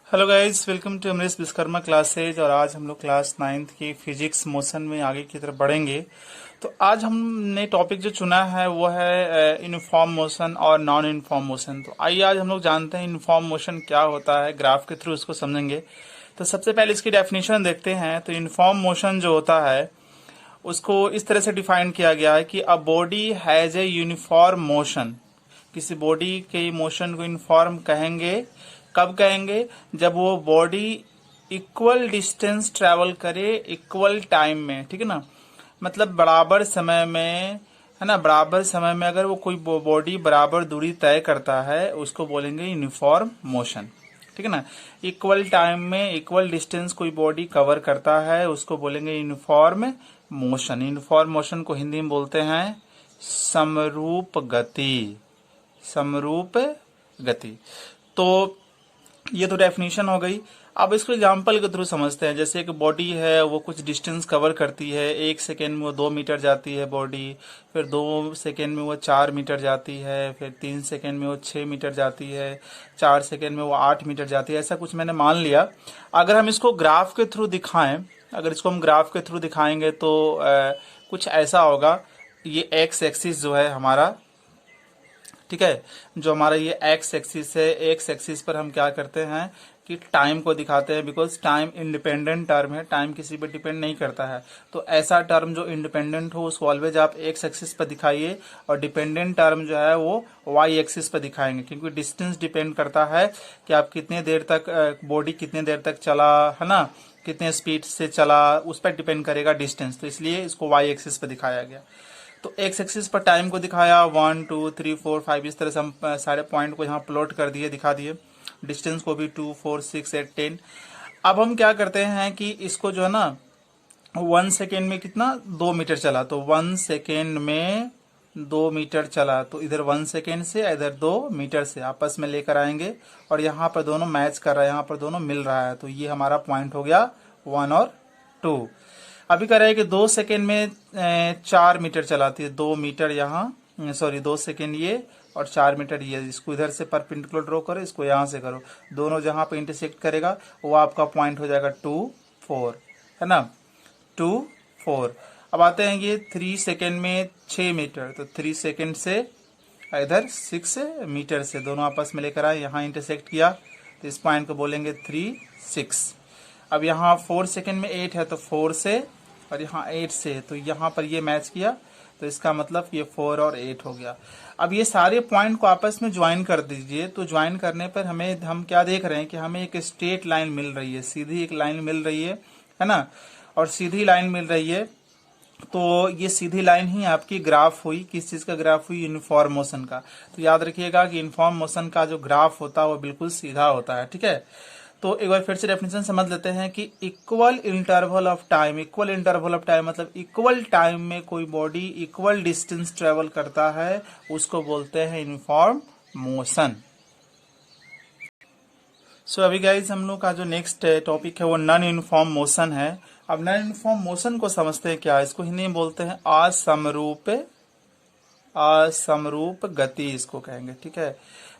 Hello guys, welcome to Amrish Vishwakarma classes. और आज हम लोग क्लास 9th की फिजिक्स मोशन में आगे की तरफ बढ़ेंगे। तो आज हमने टॉपिक जो चुना है वो है यूनिफॉर्म मोशन और नॉन यूनिफॉर्म मोशन। तो आइए आज हम लोग जानते हैं यूनिफॉर्म मोशन क्या होता है, ग्राफ के थ्रू इसको समझेंगे। तो सबसे पहले इसकी डेफिनेशन देखते हैं। तो यूनिफॉर्म मोशन जो होता है उसको इस तरह से डिफाइन किया गया है कि a body has a uniform motion. किसी बॉडी के मोशन को यूनिफॉर्म कहेंगे कब कहेंगे? जब वो बॉडी इक्वल डिस्टेंस ट्रेवल करे इक्वल टाइम में, ठीक है ना। मतलब बराबर समय में, है ना, बराबर समय में अगर वो कोई बॉडी बराबर दूरी तय करता है उसको बोलेंगे यूनिफॉर्म मोशन, ठीक है ना। इक्वल टाइम में इक्वल डिस्टेंस कोई बॉडी कवर करता है उसको बोलेंगे यूनिफॉर्म मोशन। यूनिफॉर्म मोशन को हिंदी में बोलते हैं समरूप गति। समरूप गति। तो ये तो डेफिनेशन हो गई। अब इसको एग्जाम्पल के थ्रू समझते हैं। जैसे एक बॉडी है, वो कुछ डिस्टेंस कवर करती है। 1 सेकेंड में वो 2 मीटर जाती है बॉडी, फिर 2 सेकेंड में वो 4 मीटर जाती है, फिर 3 सेकेंड में वो 6 मीटर जाती है, 4 सेकेंड में वो 8 मीटर जाती है। ऐसा कुछ मैंने मान लिया। अगर हम इसको ग्राफ के थ्रू दिखाएं, अगर इसको हम ग्राफ के थ्रू दिखाएंगे तो कुछ ऐसा होगा। ये एक्स एक्सिस जो है हमारा, ठीक है, जो हमारा ये एक्स एक्सिस है, एक्स एक्सिस पर हम क्या करते हैं कि टाइम को दिखाते हैं। बिकॉज टाइम इंडिपेंडेंट टर्म है, टाइम किसी पे डिपेंड नहीं करता है। तो ऐसा टर्म जो इंडिपेंडेंट हो उसको ऑलवेज आप एक्स एक्सिस पर दिखाइए, और डिपेंडेंट टर्म जो है वो वाई एक्सिस पर दिखाएंगे। क्योंकि डिस्टेंस डिपेंड करता है कि आप कितने देर तक बॉडी कितने देर तक चला, है ना, कितने स्पीड से चला, उस पर डिपेंड करेगा डिस्टेंस। तो इसलिए इसको वाई एक्सिस पर दिखाया गया। तो एक्स एक्सिस पर टाइम को दिखाया 1 2 3 4 5, इस तरह से हम सारे पॉइंट को यहाँ प्लॉट कर दिए, दिखा दिए। डिस्टेंस को भी 2 4 6 8 10। अब हम क्या करते हैं कि इसको जो है ना 1 सेकेंड में कितना 2 मीटर चला, तो 1 सेकेंड में 2 मीटर चला, तो इधर 1 सेकेंड से इधर 2 मीटर से आपस में लेकर आएंगे। और यहाँ पर दोनों मैच कर रहा है, यहाँ पर दोनों मिल रहा है। तो ये हमारा पॉइंट हो गया 1 और 2। अभी कह रहा है कि 2 सेकेंड में 4 मीटर चलाती है। 2 मीटर यहाँ, सॉरी 2 सेकेंड ये और 4 मीटर ये। इसको इधर से परपेंडिकुलर ड्रॉ करो, इसको यहाँ से करो। दोनों जहां पे इंटरसेक्ट करेगा वो आपका पॉइंट हो जाएगा 2 4, है ना, 2 4। अब आते हैं ये 3 सेकेंड में 6 मीटर, तो 3 सेकेंड से इधर 6 मीटर से दोनों आपस में लेकर आए, यहाँ इंटरसेक्ट किया, तो इस पॉइंट को बोलेंगे 3 6। अब यहाँ 4 सेकेंड में 8 है, तो 4 से, और यहाँ 8 से, तो यहाँ पर ये मैच किया, तो इसका मतलब ये 4 और 8 हो गया। अब ये सारे पॉइंट को आपस में ज्वाइन कर दीजिए। तो ज्वाइन करने पर हम क्या देख रहे हैं कि हमें एक स्ट्रेट लाइन मिल रही है, सीधी एक लाइन मिल रही है ना। और सीधी लाइन मिल रही है, तो ये सीधी लाइन ही आपकी ग्राफ हुई। किस चीज का ग्राफ हुई? यूनिफॉर्म मोशन का। तो याद रखिएगा कि यूनिफॉर्म मोशन का जो ग्राफ होता है वो बिल्कुल सीधा होता है, ठीक है। तो एक बार फिर से डेफिनेशन समझ लेते हैं कि equal interval of time, equal interval of time मतलब इक्वल टाइम में कोई बॉडी इक्वल डिस्टेंस ट्रेवल करता है उसको बोलते हैं यूनिफॉर्म मोशन। सो अभी गाइज हम लोग का जो नेक्स्ट टॉपिक है वो नॉन यूनिफॉर्म मोशन है। अब नॉन यूनिफॉर्म मोशन को समझते हैं क्या। इसको हिंदी में बोलते हैं असमरूप, असमरूप गति इसको कहेंगे, ठीक है।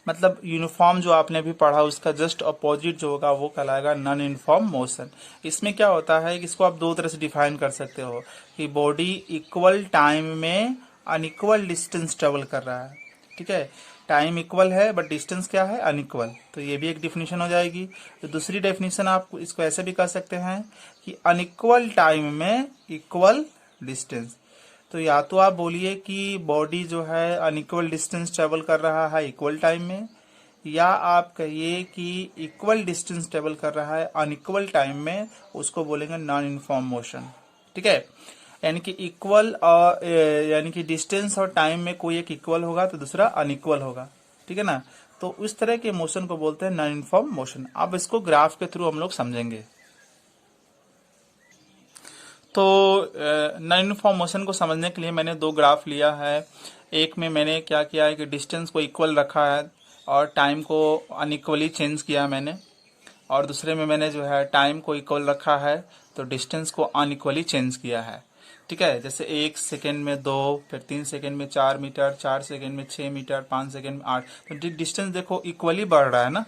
मतलब यूनिफॉर्म जो आपने अभी पढ़ा उसका जस्ट अपोजिट जो होगा वो कहलाएगा नॉन यूनिफॉर्म मोशन। इसमें क्या होता है कि इसको आप दो तरह से डिफाइन कर सकते हो कि बॉडी इक्वल टाइम में अनइक्वल डिस्टेंस ट्रेवल कर रहा है, ठीक है। टाइम इक्वल है बट डिस्टेंस क्या है? अनइक्वल। तो ये भी एक डिफिनेशन हो जाएगी। तो दूसरी डेफिनेशन आप इसको ऐसे भी कह सकते हैं कि अनइक्वल टाइम में इक्वल डिस्टेंस। तो या तो आप बोलिए कि बॉडी जो है अनइक्वल डिस्टेंस ट्रेवल कर रहा है इक्वल टाइम में, या आप कहिए कि इक्वल डिस्टेंस ट्रेवल कर रहा है अनइक्वल टाइम में, उसको बोलेंगे नॉन यूनिफॉर्म मोशन, ठीक है। यानी कि इक्वल और यानी कि डिस्टेंस और टाइम में कोई एक इक्वल होगा तो दूसरा अनइक्वल होगा, ठीक है ना। तो इस तरह के मोशन को बोलते हैं नॉन यूनिफॉर्म मोशन। अब इसको ग्राफ के थ्रू हम लोग समझेंगे। तो नॉन यूनिफॉर्म मोशन को समझने के लिए मैंने दो ग्राफ लिया है। एक में मैंने क्या किया है कि डिस्टेंस को इक्वल रखा है और टाइम को अनइक्वली चेंज किया मैंने, और दूसरे में मैंने जो है टाइम को इक्वल रखा है तो डिस्टेंस को अनइक्वली चेंज किया है, ठीक है। जैसे 1 सेकेंड में 2, फिर 3 सेकेंड में 4 मीटर, 4 सेकेंड में 6 मीटर, 5 सेकेंड में 8। तो डिस्टेंस देखो इक्वली बढ़ रहा है ना।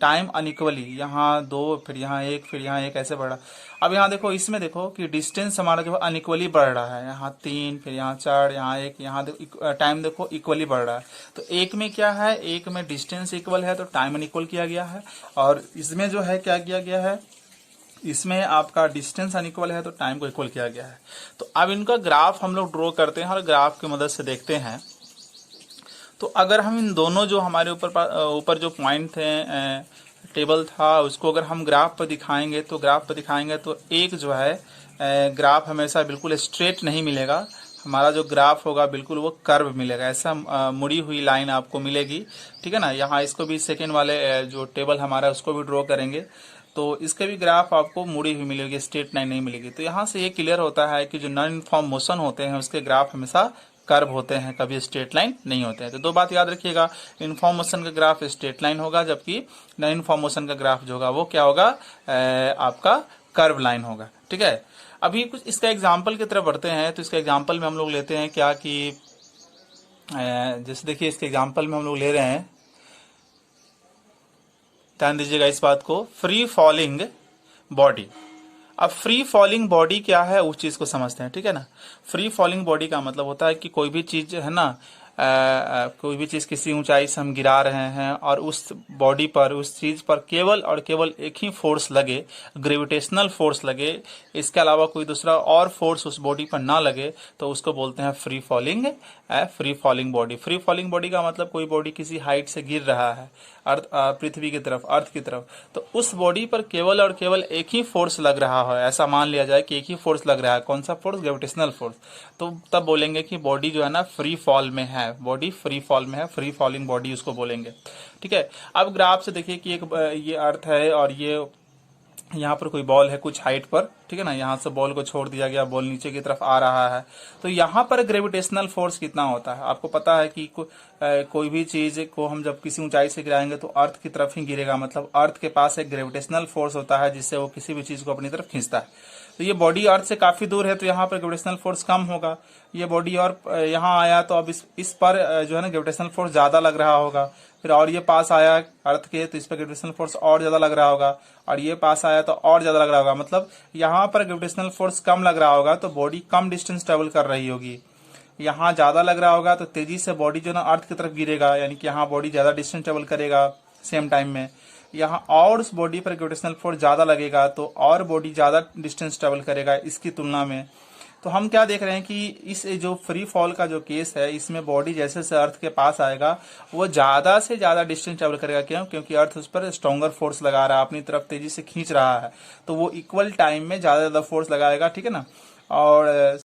टाइम अनइक्वली, यहाँ 2 फिर यहाँ 1 फिर यहाँ 1 ऐसे बढ़ रहा। अब यहाँ देखो, इसमें देखो कि डिस्टेंस हमारा जो है अनइक्वली बढ़ रहा है, यहाँ 3 फिर यहाँ 4 यहाँ 1, यहाँ देखो टाइम देखो इक्वली बढ़ रहा है। तो एक में क्या है, एक में डिस्टेंस इक्वल है तो टाइम अनइक्वल किया गया है, और इसमें जो है क्या किया गया है, इसमें आपका डिस्टेंस अनइक्वल है तो टाइम को इक्वल किया गया है। तो अब इनका ग्राफ हम लोग ड्रॉ करते हैं और ग्राफ की मदद से देखते हैं। तो अगर हम इन दोनों जो हमारे ऊपर जो पॉइंट थे, टेबल था, उसको अगर हम ग्राफ पर दिखाएंगे तो एक जो है ग्राफ हमेशा बिल्कुल स्ट्रेट नहीं मिलेगा। हमारा जो ग्राफ होगा बिल्कुल वो कर्व मिलेगा, ऐसा मुड़ी हुई लाइन आपको मिलेगी। ठीक है ना। यहाँ इसको भी सेकेंड वाले जो टेबल हमारा उसको भी ड्रॉ करेंगे तो इसके भी ग्राफ आपको मुड़ी हुई मिलेगी, स्ट्रेट लाइन नहीं मिलेगी। तो यहाँ से ये क्लियर होता है कि जो नॉन यूनिफॉर्म मोशन होते हैं उसके ग्राफ हमेशा कर्व होते हैं, कभी स्ट्रेट लाइन नहीं होते हैं। तो 2 बात याद रखिएगा, यूनिफॉर्म मोशन का ग्राफ स्ट्रेट लाइन होगा, जबकि नॉन यूनिफॉर्म मोशन का ग्राफ जो होगा वो क्या होगा, आपका कर्व लाइन होगा। ठीक है। अभी कुछ इसका एग्जाम्पल की तरफ बढ़ते हैं। तो इसका एग्जाम्पल में हम लोग लेते हैं क्या कि जैसे देखिए इसके एग्जाम्पल में हम लोग ले रहे हैं, ध्यान दीजिएगा इस बात को, फ्री फॉलिंग बॉडी। अब फ्री फॉलिंग बॉडी क्या है उस चीज को समझते हैं। ठीक है ना। फ्री फॉलिंग बॉडी का मतलब होता है कि कोई भी चीज है ना, कोई भी चीज किसी ऊंचाई से हम गिरा रहे हैं और उस बॉडी पर, उस चीज पर केवल और केवल एक ही फोर्स लगे, ग्रेविटेशनल फोर्स लगे, इसके अलावा कोई दूसरा और फोर्स उस बॉडी पर ना लगे, तो उसको बोलते हैं free falling body. Free falling body का मतलब कोई बॉडी किसी हाइट से गिर रहा है पृथ्वी की तरफ, अर्थ की तरफ, तो उस बॉडी पर केवल और केवल एक ही फोर्स लग रहा है। ऐसा मान लिया जाए कि एक ही फोर्स लग रहा है। कौन सा फोर्स? Gravitational force. तो तब बोलेंगे कि बॉडी जो है ना फ्री फॉल में है, बॉडी फ्री फॉल में है, फ्री फॉलिंग बॉडी उसको बोलेंगे। ठीक है। अब ग्राफ से देखिए कि एक ये अर्थ है और ये यहाँ पर कोई बॉल है कुछ हाइट पर। ठीक है ना। यहाँ से बॉल को छोड़ दिया गया, बॉल नीचे की तरफ आ रहा है। तो यहाँ पर ग्रेविटेशनल फोर्स कितना होता है? आपको पता है कि कोई भी चीज को हम जब किसी ऊंचाई से गिराएंगे तो अर्थ की तरफ ही गिरेगा, मतलब अर्थ के पास एक ग्रेविटेशनल फोर्स होता है जिससे वो किसी भी चीज को अपनी तरफ खींचता है। तो ये बॉडी अर्थ से काफी दूर है तो यहाँ पर ग्रेविटेशनल फोर्स कम होगा। ये बॉडी और यहाँ आया तो अब इस पर जो है ना ग्रेविटेशनल फोर्स ज्यादा लग रहा होगा। फिर और ये पास आया अर्थ के तो इस पर ग्रेविटेशनल फोर्स और ज्यादा लग रहा होगा, और ये पास आया तो और ज्यादा लग रहा होगा। मतलब यहाँ पर ग्रेविटेशनल फोर्स कम लग रहा होगा तो बॉडी कम डिस्टेंस ट्रेवल कर रही होगी। यहाँ ज्यादा लग रहा होगा तो तेजी से बॉडी जो ना अर्थ की तरफ गिरेगा, यानी कि यहाँ बॉडी ज्यादा डिस्टेंस ट्रेवल करेगा सेम टाइम में। यहाँ और उस बॉडी पर ग्रेविटेशनल फोर्स ज्यादा लगेगा तो और बॉडी ज्यादा डिस्टेंस ट्रेवल करेगा इसकी तुलना में। तो हम क्या देख रहे हैं कि इस जो फ्री फॉल का जो केस है इसमें बॉडी जैसे से अर्थ के पास आएगा वो ज्यादा से ज्यादा डिस्टेंस ट्रेवल करेगा। क्यों? क्योंकि अर्थ उस पर स्ट्रॉन्गर फोर्स लगा रहा है, अपनी तरफ तेजी से खींच रहा है, तो वो इक्वल टाइम में ज्यादा फोर्स लगाएगा। ठीक है ना। और